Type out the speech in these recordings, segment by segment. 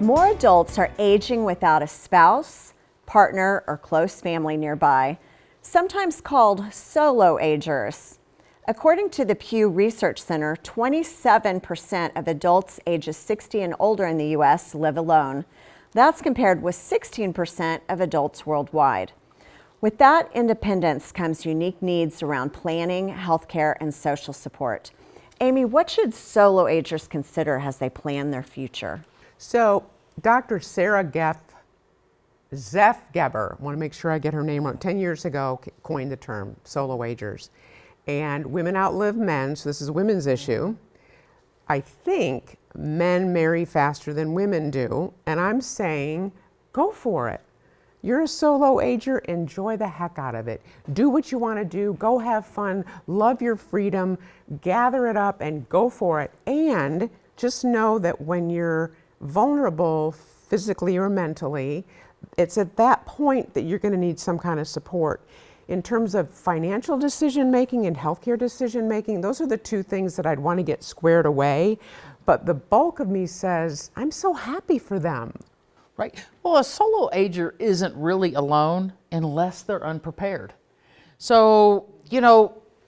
More adults are aging without a spouse, partner, or close family nearby, sometimes called solo agers. According to the Pew Research Center, 27% of adults ages 60 and older in the U.S. live alone. That's compared with 16% of adults worldwide. With that independence comes unique needs around planning, healthcare, and social support. Amy, what should solo agers consider as they plan their future? So Dr. Sarah Zepf-Geber, I want to make sure I get her name right, 10 years ago coined the term solo agers. And women outlive men, so this is a women's issue. I think men marry faster than women do, and I'm saying go for it. You're a solo ager, enjoy the heck out of it. Do what you want to do, go have fun, love your freedom, gather it up and go for it. And just know that when you're vulnerable physically or mentally, it's at that point that you're going to need some kind of support. In terms of financial decision making and healthcare decision making, those are the two things that I'd want to get squared away. But the bulk of me says, I'm so happy for them. Right. Well, a solo ager isn't really alone unless they're unprepared. So,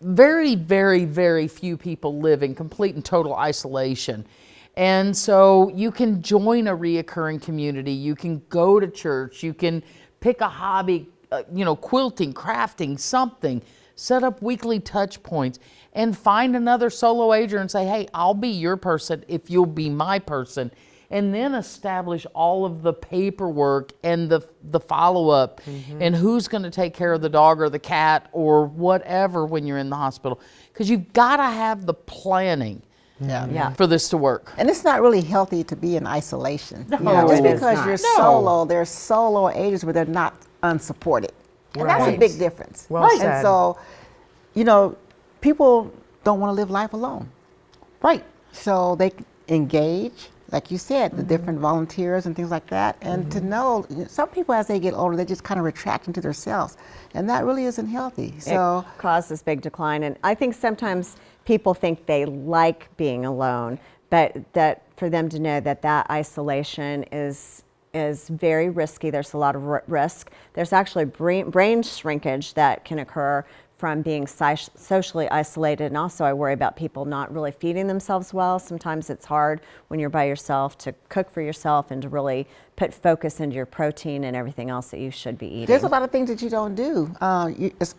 very, very, very few people live in complete and total isolation. And so you can join a reoccurring community, you can go to church, you can pick a hobby, quilting, crafting, something, set up weekly touch points and find another solo ager and say, hey, I'll be your person if you'll be my person. And then establish all of the paperwork and the follow-up and who's going to take care of the dog or the cat or whatever when you're in the hospital. Because you've got to have the planning for this to work. And it's not really healthy to be in isolation. No, just it is because not. you're No. solo, there's solo agers where they're not unsupported. And that's a Right. big difference. Well said. And so, people don't want to live life alone. Right. So they engage, like you said, the different volunteers and things like that. And to know, some people as they get older, they just kind of retract into themselves. And that really isn't healthy. So It causes big decline. And I think sometimes people think they like being alone, but that for them to know that isolation is very risky. There's a lot of risk. There's actually brain shrinkage that can occur from being socially isolated. And also I worry about people not really feeding themselves well. Sometimes it's hard when you're by yourself to cook for yourself and to really put focus into your protein and everything else that you should be eating. there's a lot of things that you don't do.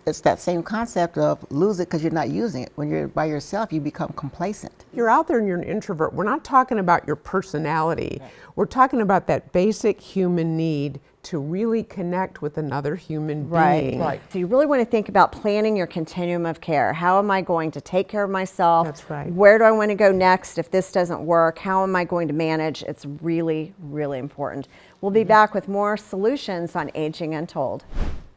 It's that same concept of lose it because you're not using it. When you're by yourself, you become complacent. You're out there and you're an introvert. We're not talking about your personality. Right. We're talking about that basic human need to really connect with another human being. Right. So you really want to think about planning your continuum of care. How am I going to take care of myself? That's right. Where do I want to go next if this doesn't work? How am I going to manage? It's really, really important. We'll be back with more solutions on Aging Untold.